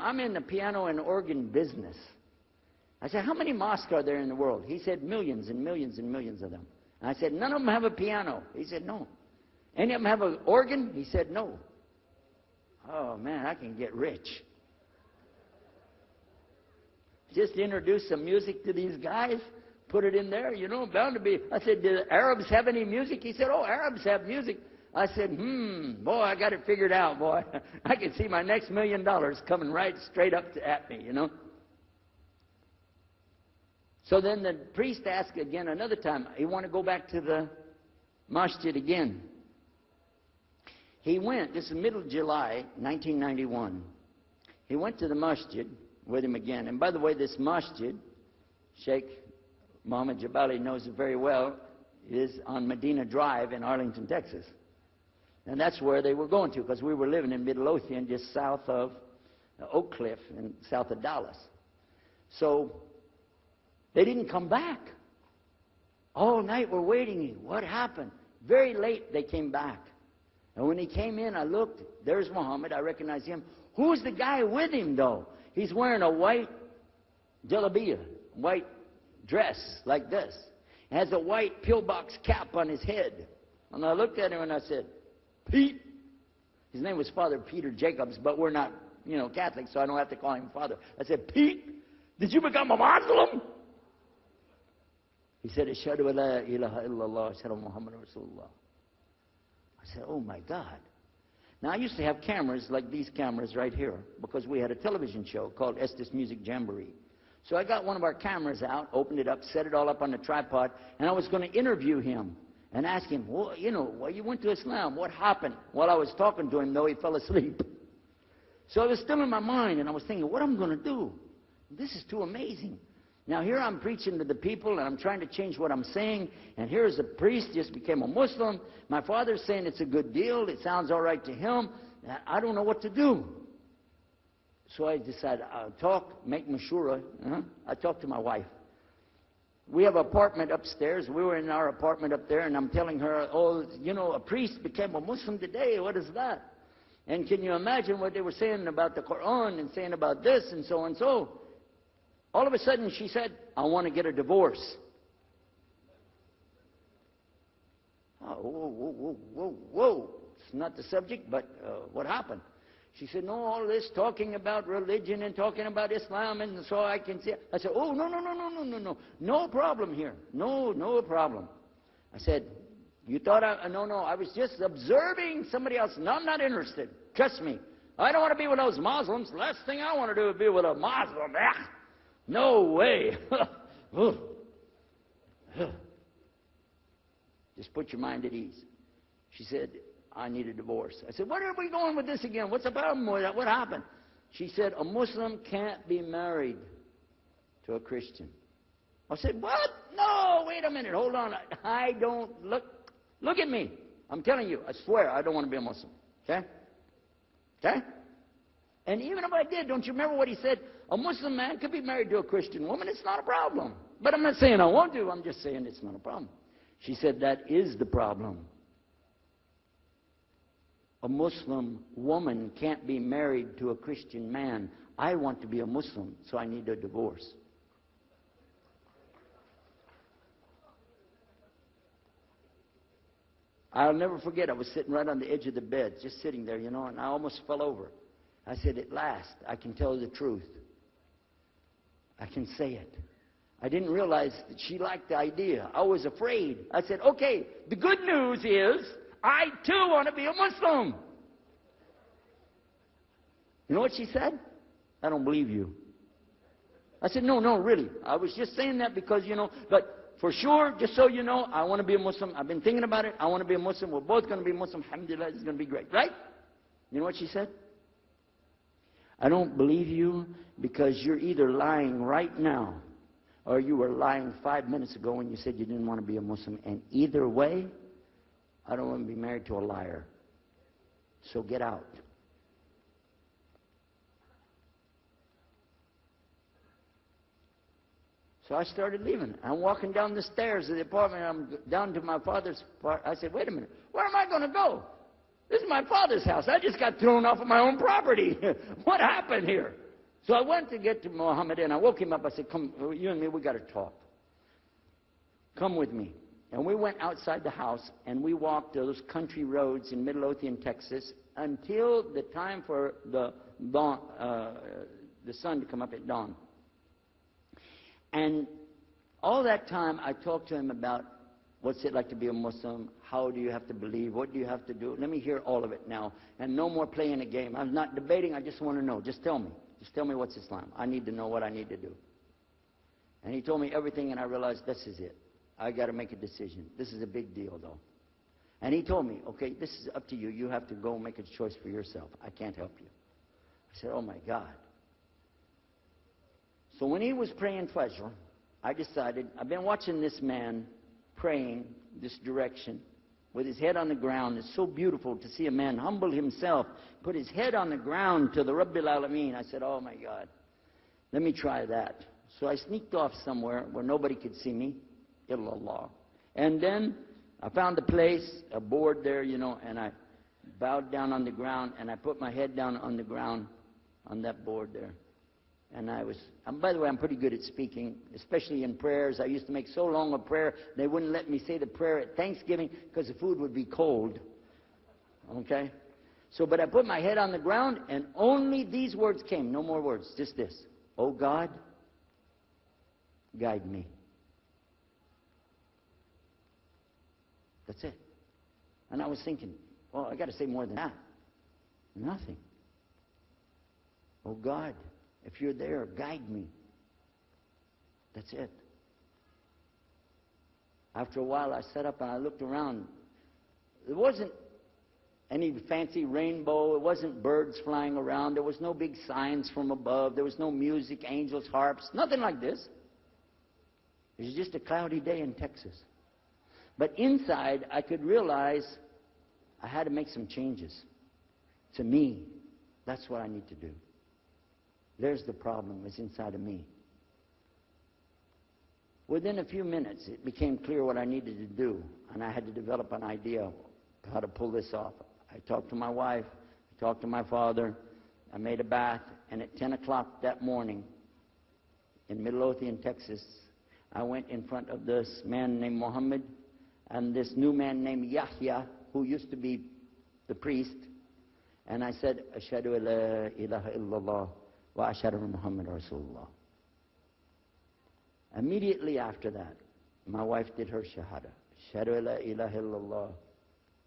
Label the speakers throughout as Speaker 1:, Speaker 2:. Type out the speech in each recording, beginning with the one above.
Speaker 1: I'm in the piano and organ business. I said, how many mosques are there in the world? He said, millions and millions and millions of them. And I said, none of them have a piano. He said, no. Any of them have an organ? He said, no. Oh, man, I can get rich. Just introduce some music to these guys, put it in there, bound to be. I said, do the Arabs have any music? He said, oh, Arabs have music. I said, boy, I got it figured out, boy. I can see my next $1 million coming right straight up at me, So then the priest asked again another time, he wanted to go back to the masjid again. He went, this is middle of July, 1991. He went to the masjid with him again. And by the way, this masjid, Sheikh Mohammed Jabali knows it very well, is on Medina Drive in Arlington, Texas. And that's where they were going to, because we were living in Midlothian, just south of Oak Cliff and south of Dallas. So they didn't come back. All night we're waiting. What happened? Very late they came back. And when he came in, I looked. There's Muhammad. I recognized him. Who's the guy with him, though? He's wearing a white jalabiyah, white dress like this. He has a white pillbox cap on his head. And I looked at him and I said, Pete. His name was Father Peter Jacobs, but we're not, Catholic, so I don't have to call him Father. I said, Pete, did you become a Muslim? He said, Ashhadu an la ilaha illallah, Ashhadu Muhammad Rasulullah. I said, oh my God. Now I used to have cameras like these cameras right here, because we had a television show called Estes Music Jamboree. So I got one of our cameras out, opened it up, set it all up on the tripod, and I was going to interview him and ask him, well, why you went to Islam? What happened? While I was talking to him, though, he fell asleep. So it was still in my mind, and I was thinking, what am I going to do? This is too amazing. Now here I'm preaching to the people, and I'm trying to change what I'm saying, and here's a priest, just became a Muslim. My father's saying it's a good deal. It sounds all right to him. I don't know what to do. So I decided I'll talk, make mashura. I talked to my wife. We have an apartment upstairs. We were in our apartment up there, and I'm telling her, oh, a priest became a Muslim today. What is that? And can you imagine what they were saying about the Quran and saying about this and so and so? All of a sudden, she said, I want to get a divorce. Oh, whoa. It's not the subject, but what happened? She said, no, all this talking about religion and talking about Islam, and so I can see. I said, oh, no. No problem here. No problem. I said, you thought no, I was just observing somebody else. No, I'm not interested. Trust me. I don't want to be with those Muslims. The last thing I want to do is be with a Muslim. No way. Just put your mind at ease. She said, I need a divorce. I said, where are we going with this again? What's the problem with that? What happened? She said, a Muslim can't be married to a Christian. I said, what? No, wait a minute. Hold on. I don't look at me. I'm telling you, I swear, I don't want to be a Muslim. Okay? Okay? And even if I did, don't you remember what he said? A Muslim man could be married to a Christian woman. It's not a problem. But I'm not saying I want to. I'm just saying it's not a problem. She said, that is the problem. A Muslim woman can't be married to a Christian man. I want to be a Muslim, so I need a divorce. I'll never forget, I was sitting right on the edge of the bed, just sitting there, and I almost fell over. I said, at last, I can tell the truth. I can say it. I didn't realize that she liked the idea. I was afraid. I said, okay, the good news is, I too want to be a Muslim. You know what she said? I don't believe you. I said, no, really. I was just saying that because, but for sure, just so you know, I want to be a Muslim. I've been thinking about it. I want to be a Muslim. We're both going to be Muslim. Alhamdulillah, it's going to be great. Right? You know what she said? I don't believe you because you're either lying right now or you were lying 5 minutes ago when you said you didn't want to be a Muslim. And either way, I don't want to be married to a liar. So get out. So I started leaving. I'm walking down the stairs of the apartment. I'm down to my father's part. I said, wait a minute. Where am I going to go? This is my father's house. I just got thrown off of my own property. What happened here? So I went to get to Muhammad, and I woke him up. I said, come, you and me, we got to talk. Come with me. And we went outside the house, and we walked those country roads in Midlothian, Texas, until the time for the dawn, the sun to come up at dawn. And all that time, I talked to him about what's it like to be a Muslim, how do you have to believe, what do you have to do. Let me hear all of it now, and no more playing a game. I'm not debating, I just want to know. Just tell me. Just tell me what's Islam. I need to know what I need to do. And he told me everything, and I realized this is it. I got to make a decision. This is a big deal, though. And he told me, okay, this is up to you. You have to go make a choice for yourself. I can't help you. I said, oh, my God. So when he was praying Fajr, I decided, I've been watching this man praying this direction with his head on the ground. It's so beautiful to see a man humble himself, put his head on the ground to the Rabbil Alameen. I said, oh, my God, let me try that. So I sneaked off somewhere where nobody could see me, illallah. And then I found a place, a board there, you know, and I bowed down on the ground, and I put my head down on the ground on that board there. And by the way, I'm pretty good at speaking, especially in prayers. I used to make so long a prayer, they wouldn't let me say the prayer at Thanksgiving because the food would be cold. Okay? So, but I put my head on the ground, and only these words came, no more words, just this. Oh God, guide me. That's it. And I was thinking, well, I got to say more than that. Nothing. Oh God, if you're there, guide me. That's it. After a while, I sat up and I looked around. There wasn't any fancy rainbow. It wasn't birds flying around. There was no big signs from above. There was no music, angels, harps, nothing like this. It was just a cloudy day in Texas. But inside, I could realize I had to make some changes. To me, that's what I need to do. There's the problem, it's inside of me. Within a few minutes, it became clear what I needed to do, and I had to develop an idea of how to pull this off. I talked to my wife, I talked to my father, I made a bath, and at 10 o'clock that morning in Midlothian, Texas, I went in front of this man named Muhammad and this new man named Yahya, who used to be the priest, and I said, Ashhadu an la ilaha illallah wa ashhadu anna Muhammad Rasulullah. Immediately after that, my wife did her shahada. Ashhadu an la ilaha illallah,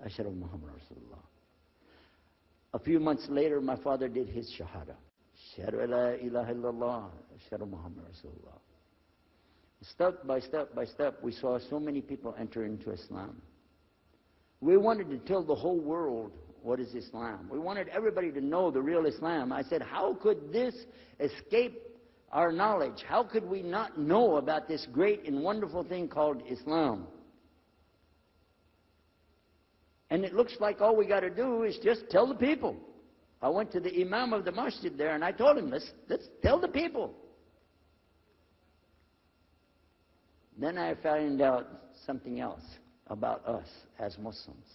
Speaker 1: ashhadu anna Muhammad Rasulullah. A few months later, my father did his shahada. Ashhadu an la ilaha illallah, ashhadu anna Muhammad Rasulullah. Step by step by step, we saw so many people enter into Islam. We wanted to tell the whole world what is Islam. We wanted everybody to know the real Islam. I said, how could this escape our knowledge? How could we not know about this great and wonderful thing called Islam? And it looks like all we got to do is just tell the people. I went to the imam of the masjid there, and I told him, let's tell the people. Then I found out something else about us as Muslims.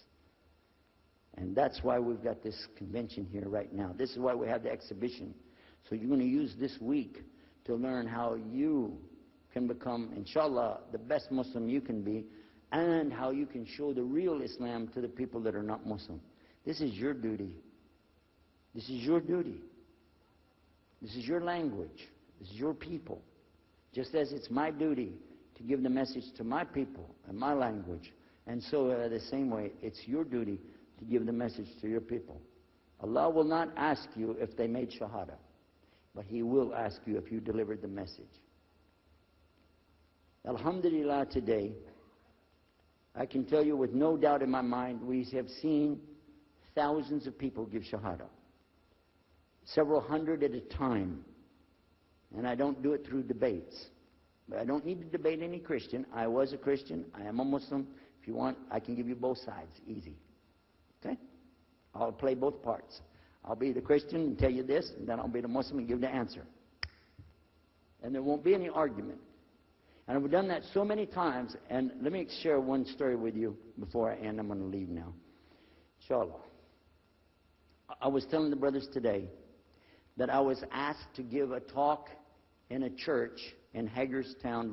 Speaker 1: And that's why we've got this convention here right now. This is why we have the exhibition. So you're going to use this week to learn how you can become, inshallah, the best Muslim you can be, and how you can show the real Islam to the people that are not Muslim. This is your duty. This is your duty. This is your language. This is your people. Just as it's my duty to give the message to my people and my language. And so the same way, it's your duty to give the message to your people. Allah will not ask you if they made shahada, but He will ask you if you delivered the message. Alhamdulillah, today, I can tell you with no doubt in my mind, we have seen thousands of people give shahada. Several hundred at a time. And I don't do it through debates. But I don't need to debate any Christian. I was a Christian. I am a Muslim. If you want, I can give you both sides. Easy. Okay? I'll play both parts. I'll be the Christian and tell you this, and then I'll be the Muslim and give the answer. And there won't be any argument. And I've done that so many times. And let me share one story with you before I end. I'm going to leave now. Inshallah. I was telling the brothers today that I was asked to give a talk in a church in Hagerstown,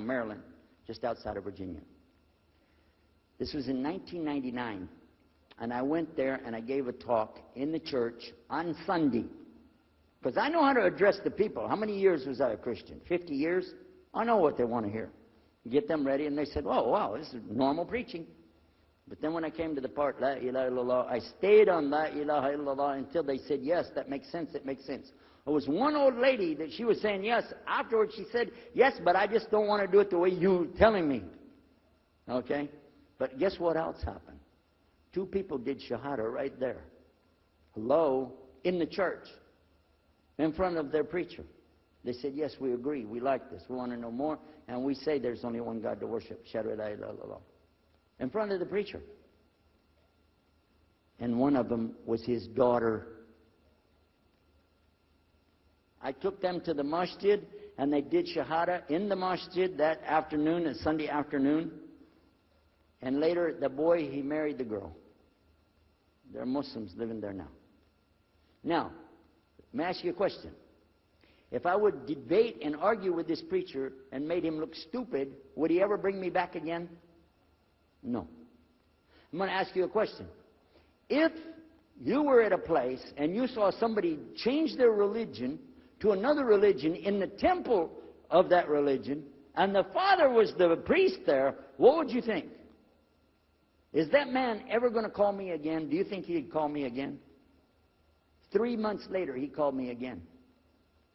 Speaker 1: Maryland, just outside of Virginia. This was in 1999, and I went there and I gave a talk in the church on Sunday, because I know how to address the people. How many years was I a Christian? 50 years? I know what they want to hear. Get them ready, and they said, "Oh, wow, this is normal preaching." But then when I came to the part, La ilaha illallah, I stayed on La ilaha illallah until they said, "Yes, that makes sense, it makes sense." There was one old lady that she was saying yes. Afterwards she said, "Yes, but I just don't want to do it the way you're telling me." Okay? But guess what else happened? 2 people did shahada right there. Hello? In the church. In front of their preacher. They said, "Yes, we agree. We like this. We want to know more. And we say there's only one God to worship. Shahadu la ilaha illallah." In front of the preacher. And one of them was his daughter. I took them to the masjid, and they did shahada in the masjid that afternoon, a Sunday afternoon. And later, the boy, he married the girl. They're Muslims living there now. Now, let me ask you a question. If I would debate and argue with this preacher and made him look stupid, would he ever bring me back again? No. I'm going to ask you a question. If you were at a place and you saw somebody change their religion to another religion in the temple of that religion, and the father was the priest there, what would you think? Is that man ever going to call me again? Do you think he'd call me again? 3 months later, he called me again.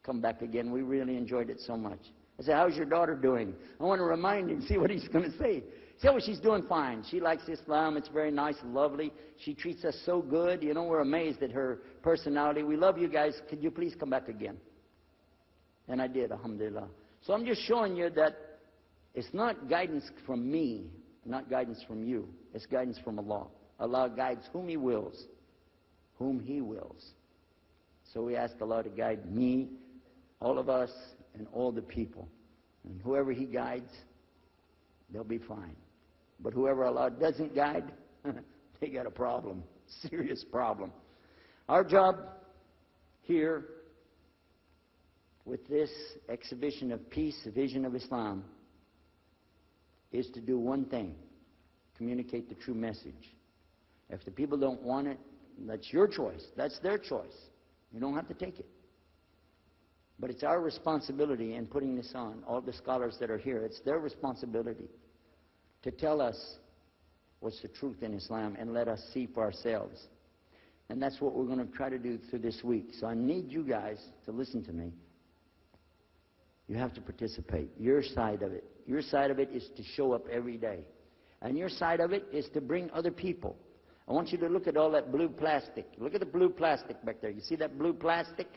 Speaker 1: Come back again. We really enjoyed it so much. I said, "How's your daughter doing?" I want to remind him, see what he's going to say. Say, "Oh, she's doing fine. She likes Islam. It's very nice and lovely. She treats us so good. You know, we're amazed at her personality. We love you guys. Could you please come back again?" And I did, alhamdulillah. So I'm just showing you that it's not guidance from me, not guidance from you. It's guidance from Allah. Allah guides whom He wills. Whom He wills. So we ask Allah to guide me, all of us, and all the people. And whoever He guides, they'll be fine. But whoever Allah doesn't guide, they got a problem. Serious problem. Our job here with this exhibition of peace, the vision of Islam, is to do one thing: communicate the true message. If the people don't want it, that's your choice. That's their choice. You don't have to take it. But it's our responsibility in putting this on, all the scholars that are here, it's their responsibility to tell us what's the truth in Islam and let us see for ourselves. And that's what we're going to try to do through this week. So I need you guys to listen to me. You have to participate. Your side of it. Your side of it is to show up every day. And your side of it is to bring other people. I want you to look at all that blue plastic. Look at the blue plastic back there. You see that blue plastic?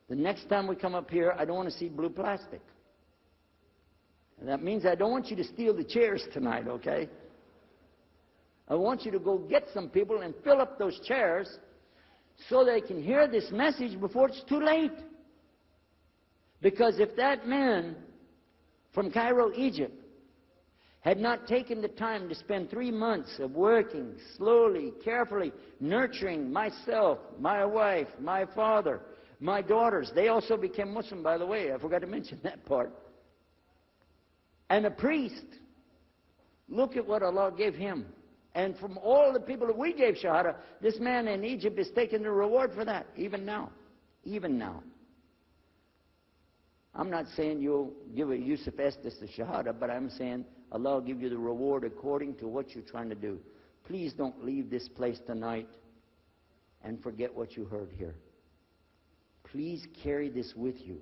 Speaker 1: The next time we come up here, I don't want to see blue plastic. And that means I don't want you to steal the chairs tonight, okay? I want you to go get some people and fill up those chairs so they can hear this message before it's too late. Because if that man from Cairo, Egypt, had not taken the time to spend 3 months of working slowly, carefully, nurturing myself, my wife, my father, my daughters. They also became Muslim, by the way. I forgot to mention that part. And a priest. Look at what Allah gave him. And from all the people that we gave Shahada, this man in Egypt is taking the reward for that, even now. Even now. I'm not saying you'll give a Yusuf Estes the Shahada, but I'm saying Allah will give you the reward according to what you're trying to do. Please don't leave this place tonight and forget what you heard here. Please carry this with you.